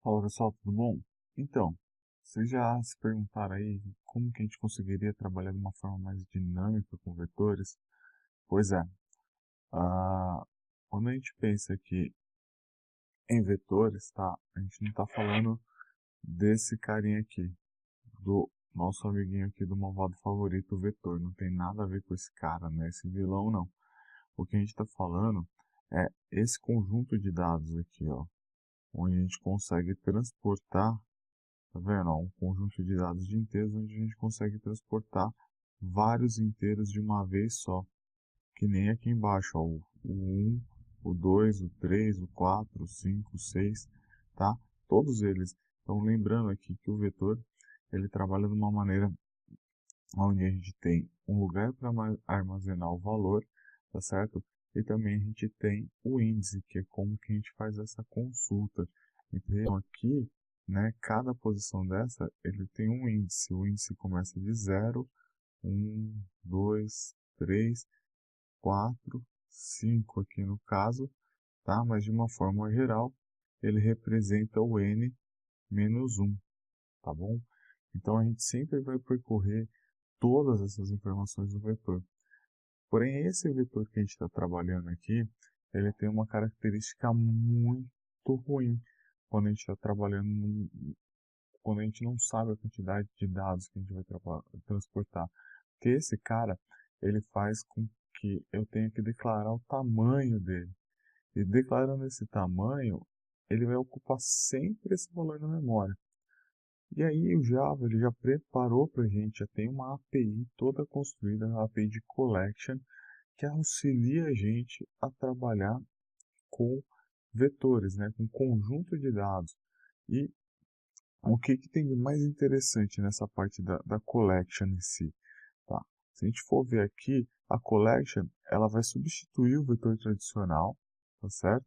Fala pessoal, tudo bom? Então, vocês já se perguntaram aí como que a gente conseguiria trabalhar de uma forma mais dinâmica com vetores? Pois é, ah, quando a gente pensa aqui em vetores, tá? A gente não está falando desse carinha aqui, do nosso amiguinho aqui do malvado favorito, o vetor. Não tem nada a ver com esse cara, né? Esse vilão, não. O que a gente está falando é esse conjunto de dados aqui, ó, onde a gente consegue transportar. Tá vendo? Ó, um conjunto de dados de inteiros onde a gente consegue transportar vários inteiros de uma vez só. Que nem aqui embaixo, ó, o 1, o 2, o 3, o 4, o 5, o 6, tá? Todos eles. Então, lembrando aqui que o vetor, ele trabalha de uma maneira onde a gente tem um lugar para armazenar o valor, tá certo? E também a gente tem o índice, que é como que a gente faz essa consulta. Então aqui, né, cada posição dessa, ele tem um índice. O índice começa de 0, 1, 2, 3, 4, 5 aqui no caso, tá? Mas de uma forma geral, ele representa o n menos 1, tá bom? Então a gente sempre vai percorrer todas essas informações do vetor. Porém, esse vetor que a gente está trabalhando aqui, ele tem uma característica muito ruim quando a gente está trabalhando, quando a gente não sabe a quantidade de dados que a gente vai transportar. Porque esse cara, ele faz com que eu tenha que declarar o tamanho dele. E declarando esse tamanho, ele vai ocupar sempre esse valor na memória. E aí o Java ele já preparou para a gente, já tem uma API toda construída, a API de Collection, que auxilia a gente a trabalhar com vetores, né, com conjunto de dados. E o que tem de mais interessante nessa parte da Collection em si? Tá? Se a gente for ver aqui, a Collection ela vai substituir o vetor tradicional, tá certo?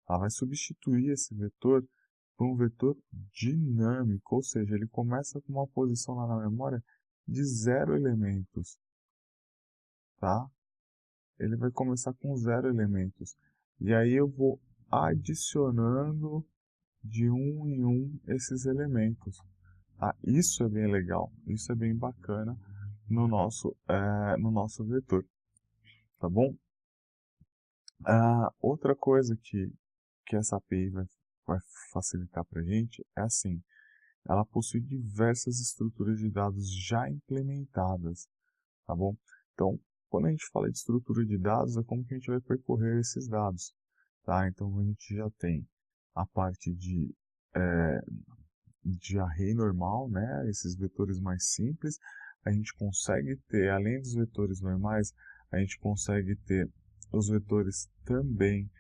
Ela vai substituir esse vetor por um vetor dinâmico, ou seja, ele começa com uma posição lá na memória de 0 elementos, tá? Ele vai começar com 0 elementos. E aí eu vou adicionando de um em um esses elementos. Tá? Isso é bem legal, isso é bem bacana no nosso vetor, tá bom? Outra coisa que essa API vai facilitar para a gente é assim, ela possui diversas estruturas de dados já implementadas, tá bom? Então, quando a gente fala de estrutura de dados, é como que a gente vai percorrer esses dados, tá? Então, a gente já tem a parte de array normal, né? Esses vetores mais simples. A gente consegue ter, além dos vetores normais, a gente consegue ter os vetores também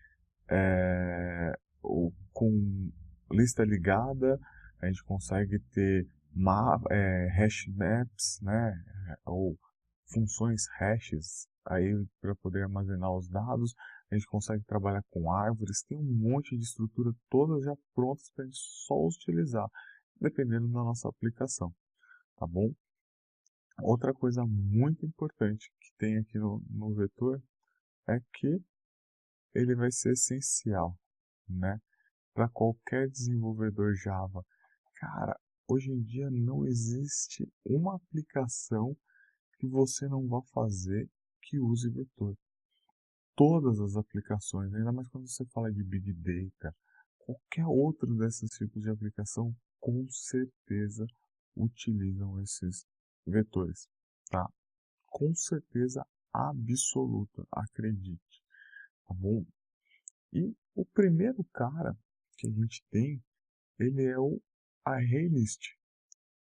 com lista ligada, a gente consegue ter hash maps, né? Ou funções hashes aí para poder armazenar os dados. A gente consegue trabalhar com árvores, tem um monte de estrutura todas já prontas para a gente só utilizar, dependendo da nossa aplicação, tá bom? Outra coisa muito importante que tem aqui no vetor é que ele vai ser essencial, né? Para qualquer desenvolvedor Java. Cara, hoje em dia não existe uma aplicação que você não vá fazer que use vetor. Todas as aplicações, ainda mais quando você fala de Big Data, qualquer outro desses tipos de aplicação, com certeza utilizam esses vetores, tá? Com certeza absoluta, acredite, tá bom? E o primeiro cara que a gente tem, ele é o ArrayList,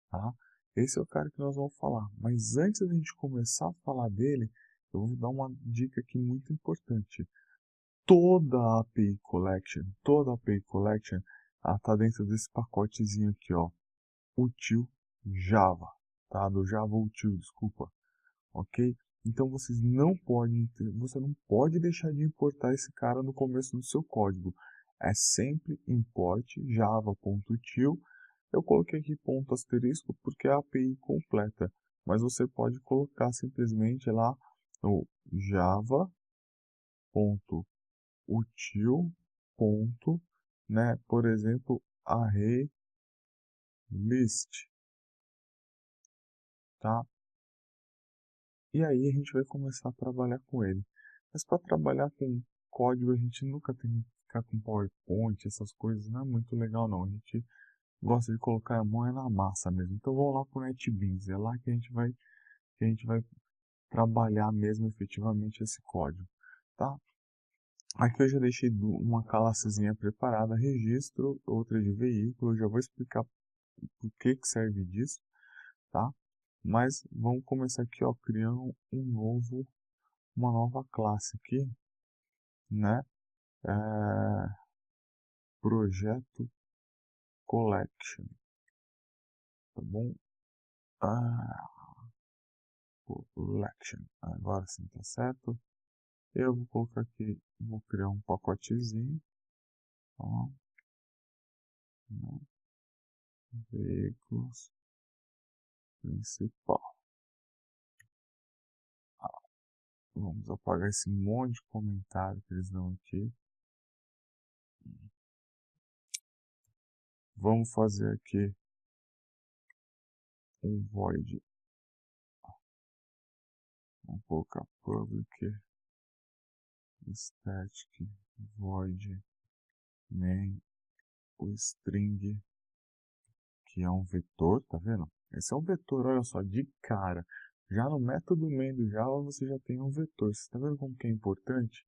tá? Esse é o cara que nós vamos falar. Mas antes da gente começar a falar dele, eu vou dar uma dica aqui muito importante. Toda a API Collection, ela está dentro desse pacotezinho aqui, ó, util Java, tá? Do Java util, desculpa, ok? Então você não pode deixar de importar esse cara no começo do seu código. É sempre import java.util. Eu coloquei aqui ponto asterisco porque é a API completa, mas você pode colocar simplesmente lá no java.util. Né, por exemplo, array list, tá? E aí a gente vai começar a trabalhar com ele. Mas para trabalhar com código, a gente nunca tem que ficar com PowerPoint, essas coisas, não é muito legal não. A gente gosta de colocar a mão na massa mesmo. Então vamos lá para o NetBeans, é lá que a gente vai trabalhar mesmo efetivamente esse código, tá? Aqui eu já deixei uma classezinha preparada, registro, outra de veículo, eu já vou explicar por que serve disso, tá? Mas vamos começar aqui, ó, criando uma nova classe aqui, né? Projeto collection, tá bom? Ah, collection, agora sim tá certo. Eu vou colocar aqui, vou criar um pacotezinho, ó, né? Veículos principal. Vamos apagar esse monte de comentário que eles dão aqui. Vamos fazer aqui um void. Vamos colocar public static void main o string, que é um vetor, tá vendo? Esse é um vetor, olha só, de cara. Já no método main do Java você já tem um vetor. Você tá vendo como que é importante?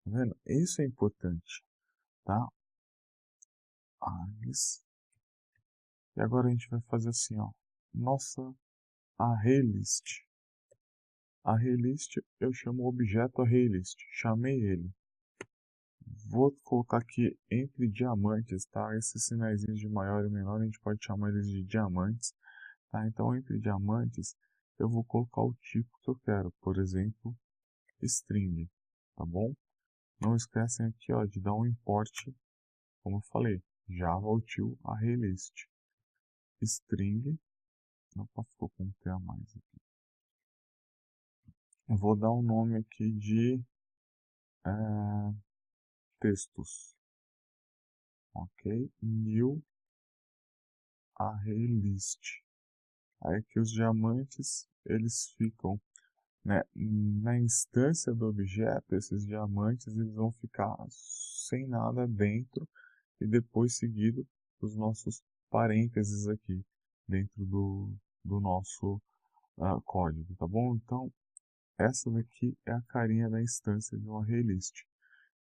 Tá vendo? Isso é importante, tá? E agora a gente vai fazer assim, ó. Nossa ArrayList. ArrayList, eu chamo o objeto ArrayList. Chamei ele. Vou colocar aqui entre diamantes, tá? Esses sinaizinhos de maior e menor, a gente pode chamar eles de diamantes, tá? Então, entre diamantes, eu vou colocar o tipo que eu quero. Por exemplo, string, tá bom? Não esquecem aqui, ó, de dar um import, como eu falei, Java util ArrayList. String, opa, ficou com um T a mais aqui. Eu vou dar um nome aqui de textos, ok? New ArrayList. Aí que os diamantes, eles ficam, né, na instância do objeto, esses diamantes eles vão ficar sem nada dentro e depois seguido os nossos parênteses aqui dentro do nosso código, tá bom? Então, essa daqui é a carinha da instância de um ArrayList.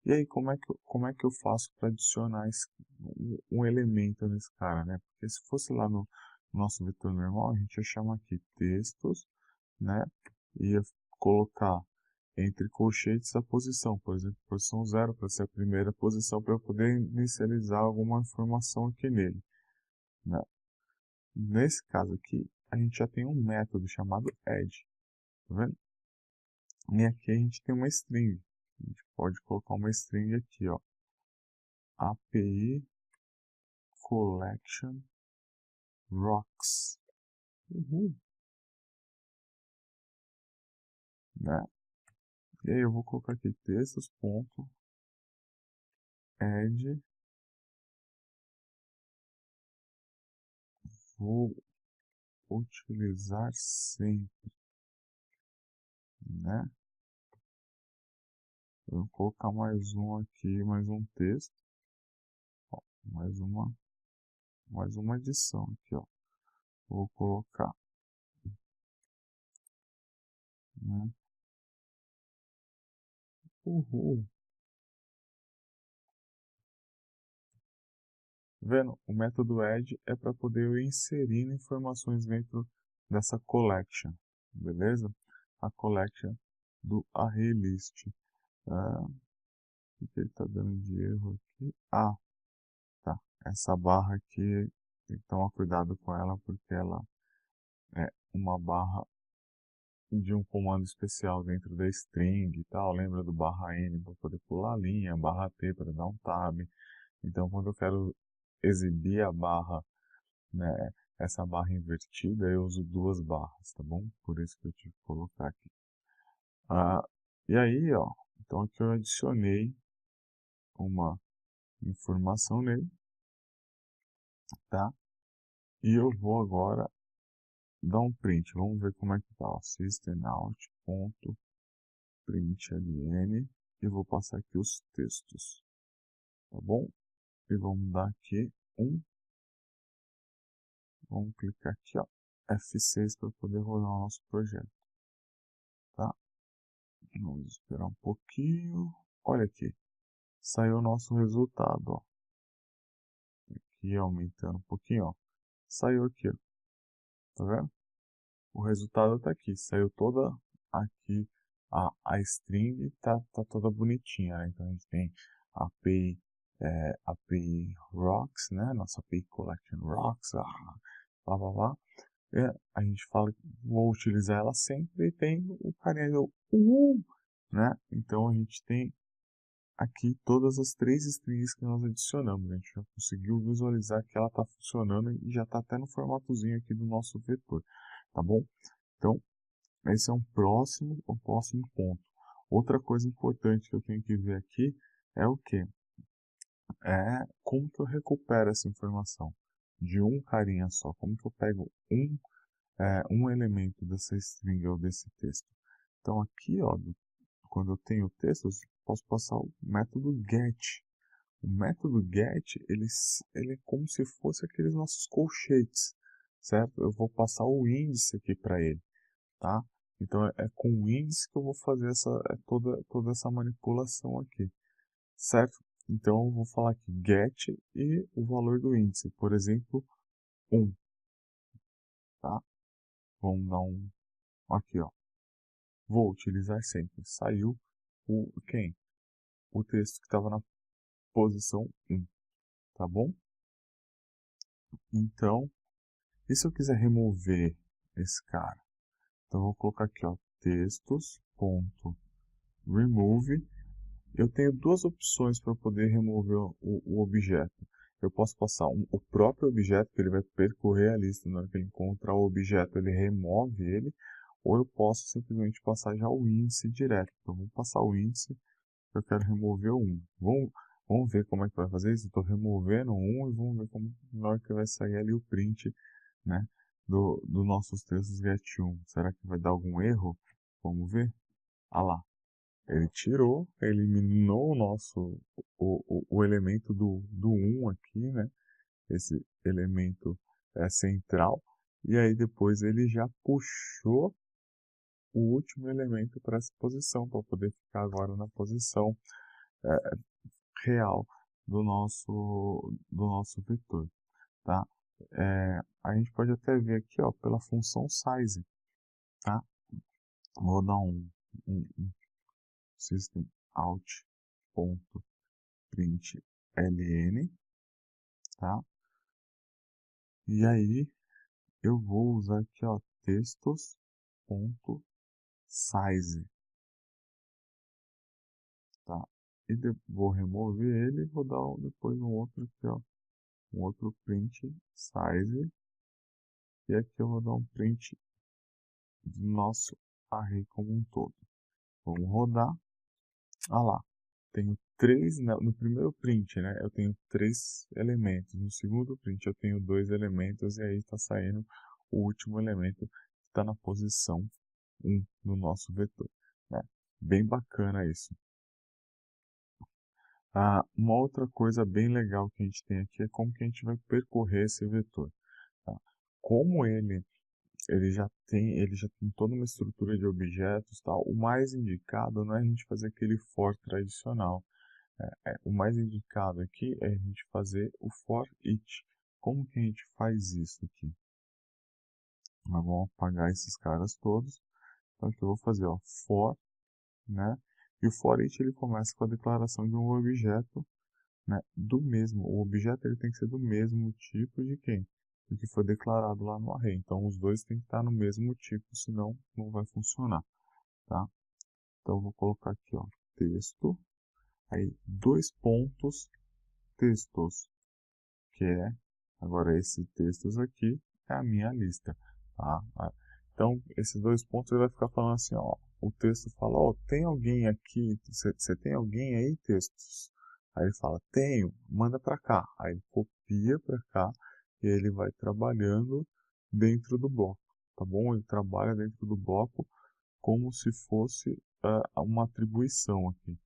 E aí, como é que eu faço para adicionar um elemento nesse cara, né? Porque se fosse lá no nosso vetor normal, a gente ia chamar aqui textos, né? E ia colocar entre colchetes a posição, por exemplo, posição 0 para ser a primeira posição para eu poder inicializar alguma informação aqui nele, né? Nesse caso aqui, a gente já tem um método chamado add, tá vendo? E aqui a gente tem uma string. A gente pode colocar uma string aqui, ó. API collection rocks. Uhum. Né? E aí eu vou colocar aqui textos ponto add, vou utilizar sempre, né? Eu vou colocar mais um aqui, mais um texto, ó, mais uma adição aqui, ó. Vou colocar, né? Uhul. Vendo? O método add é para poder eu inserir informações dentro dessa collection, beleza? A collection do ArrayList. O que ele está dando de erro aqui? Ah, tá. Essa barra aqui, tem que tomar cuidado com ela porque ela é uma barra de um comando especial dentro da string e tal. Lembra do barra N para poder pular a linha, barra T para dar um tab. Então, quando eu quero exibir a barra, né, essa barra invertida, eu uso duas barras, tá bom? Por isso que eu tive que colocar aqui. E aí, ó, então aqui eu adicionei uma informação nele, tá? E eu vou agora dar um print. Vamos ver como é que tá, ó. Systemout.println e vou passar aqui os textos, tá bom? E vamos dar aqui vamos clicar aqui, ó, F6 para poder rodar o nosso projeto, tá? Vamos esperar um pouquinho. Olha aqui, saiu o nosso resultado, ó. Aqui aumentando um pouquinho, ó. Saiu aqui, ó. Tá vendo? O resultado tá aqui. Saiu toda aqui a string tá toda bonitinha, né? Então a gente tem a API, API Rocks, né? Nossa API Collection Rocks, blá blá blá. A gente fala que vou utilizar ela sempre e tem o carinha do né? Então a gente tem aqui todas as três strings que nós adicionamos. A gente já conseguiu visualizar que ela está funcionando e já está até no formatozinho aqui do nosso vetor, tá bom? Então, esse é um próximo ponto. Outra coisa importante que eu tenho que ver aqui é o que? É como que eu recupero essa informação de um carinha só. Como que eu pego um elemento dessa string ou desse texto. Então aqui, ó, quando eu tenho textos, posso passar o método get. O método get, ele é como se fosse aqueles nossos colchetes, certo? Eu vou passar o índice aqui para ele, tá? Então é com o índice que eu vou fazer toda essa manipulação aqui, certo? Então eu vou falar aqui get e o valor do índice, por exemplo, 1, tá? Vamos dar aqui, ó. Vou utilizar sempre. Saiu quem? O texto que estava na posição 1, tá bom? Então, e se eu quiser remover esse cara? Então, eu vou colocar aqui, ó, textos.remove. Eu tenho duas opções para poder remover o objeto. Eu posso passar o próprio objeto, que ele vai percorrer a lista, na hora que ele encontrar o objeto, ele remove ele, ou eu posso simplesmente passar já o índice direto. Então, vou passar o índice, eu quero remover o 1. Vamos ver como é que vai fazer isso. Estou removendo o 1 e vamos ver como na hora que vai sair ali o print, né, do nossos textos get1. Será que vai dar algum erro? Vamos ver. Ah lá, ele tirou, eliminou o elemento do 1 aqui, né? Esse elemento central. E aí depois ele já puxou o último elemento para essa posição, para poder ficar agora na posição real do nosso vetor, tá? A gente pode até ver aqui, ó, pela função size, tá? Vou dar um system out.println, tá? E aí eu vou usar aqui, ó, textos.size, tá? E vou remover ele e vou dar depois um outro aqui, ó, um outro print size. E aqui eu vou dar um print do nosso array como um todo. Vamos rodar. Ah lá, tenho três, no primeiro print, né, eu tenho 3 elementos. No segundo print eu tenho 2 elementos e aí está saindo o último elemento que está na posição 1 do nosso vetor, né? Bem bacana isso. Uma outra coisa bem legal que a gente tem aqui é como que a gente vai percorrer esse vetor, tá? Como ele já tem toda uma estrutura de objetos, tal. O mais indicado não é a gente fazer aquele for tradicional. O mais indicado aqui é a gente fazer o for each. Como que a gente faz isso aqui? Nós vamos apagar esses caras todos. Então aqui eu vou fazer, ó, for, né? E o for each ele começa com a declaração de um objeto, né, do mesmo. O objeto ele tem que ser do mesmo tipo de quem? Do que foi declarado lá no array. Então os dois têm que estar no mesmo tipo, senão não vai funcionar, tá? Então eu vou colocar aqui, ó, texto, aí 2 pontos, textos, que é, agora esse textos aqui é a minha lista, tá? Então esses 2 pontos ele vai ficar falando assim, ó, o texto fala, ó, tem alguém aqui, você tem alguém aí, textos? Aí ele fala, tenho, manda para cá. Aí ele copia para cá que ele vai trabalhando dentro do bloco, tá bom? Ele trabalha dentro do bloco como se fosse uma atribuição aqui,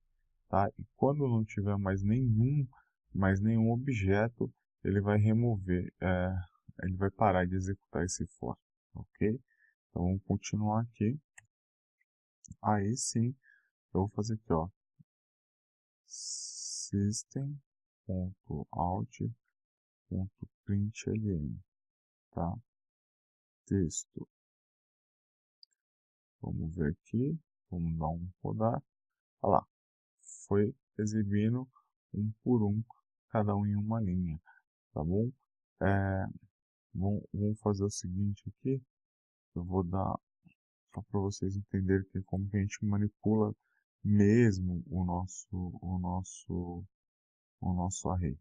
tá? E quando não tiver mais nenhum objeto, ele vai remover, ele vai parar de executar esse for, ok? Então vamos continuar aqui. Aí sim, eu vou fazer aqui, ó, system.out.println, tá? Texto. Vamos ver aqui, vamos dar um rodar. Olha lá, foi exibindo um por um, cada um em uma linha, tá bom? Vamos fazer o seguinte aqui, eu vou dar só para vocês entenderem que como que a gente manipula mesmo o nosso array.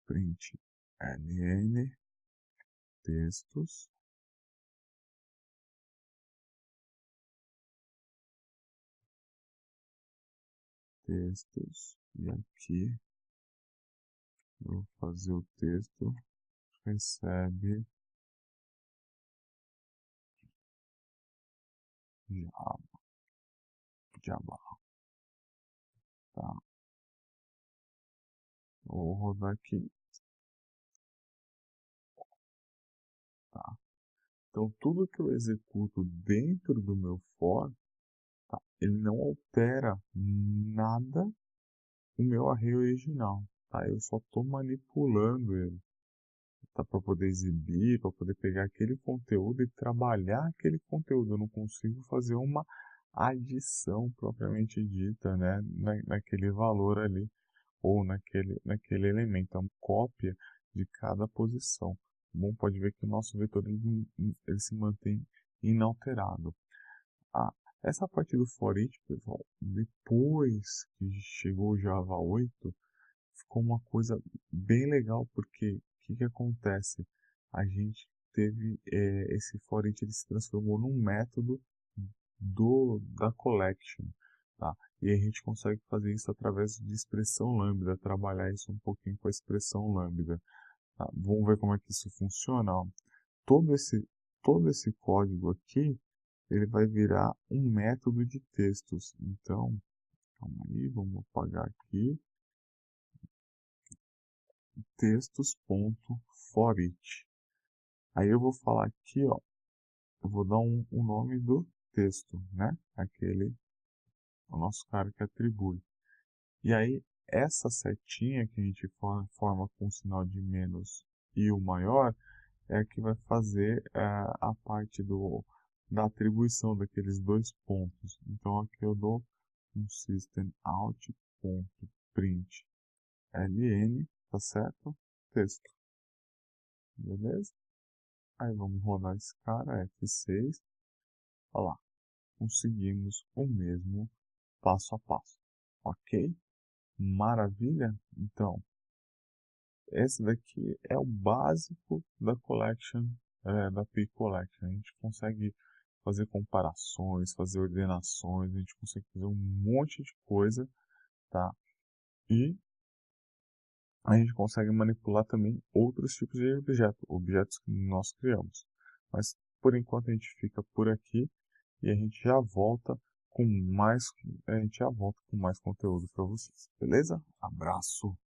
Print ln textos e aqui eu vou fazer o texto recebe Java, tá? Vou rodar aqui, tá? Então tudo que eu executo dentro do meu for, tá? Ele não altera nada o meu array original, tá? Eu só estou manipulando ele, tá? Para poder exibir, para poder pegar aquele conteúdo e trabalhar aquele conteúdo. Eu não consigo fazer uma adição propriamente dita, né? Naquele valor ali, ou naquele elemento. É uma cópia de cada posição. Bom, pode ver que o nosso vetor ele se mantém inalterado. Essa parte do for each, pessoal, depois que chegou o Java 8, ficou uma coisa bem legal, porque o que acontece? A gente teve esse for each, ele se transformou num método da collection, tá? E a gente consegue fazer isso através de expressão lambda, trabalhar isso um pouquinho com a expressão lambda, tá? Vamos ver como é que isso funciona, ó. Todo esse, todo esse código aqui, ele vai virar um método de textos. Então, calma aí, vamos apagar aqui. Textos.foreach. Aí eu vou falar aqui, ó, eu vou dar um nome do texto, né? O nosso cara que atribui. E aí, essa setinha que a gente forma com o sinal de menos e o maior, é a que vai fazer a parte da atribuição daqueles dois pontos. Então aqui eu dou um systemout.println, tá certo? Texto, beleza? Aí vamos rodar esse cara, F6, olha lá, conseguimos o mesmo passo a passo, ok? Maravilha? Então, esse daqui é o básico da collection, da P Collection. A gente consegue fazer comparações, fazer ordenações, a gente consegue fazer um monte de coisa, tá? E a gente consegue manipular também outros tipos de objetos que nós criamos. Mas por enquanto a gente fica por aqui e a gente já volta com mais conteúdo para vocês, beleza? Abraço!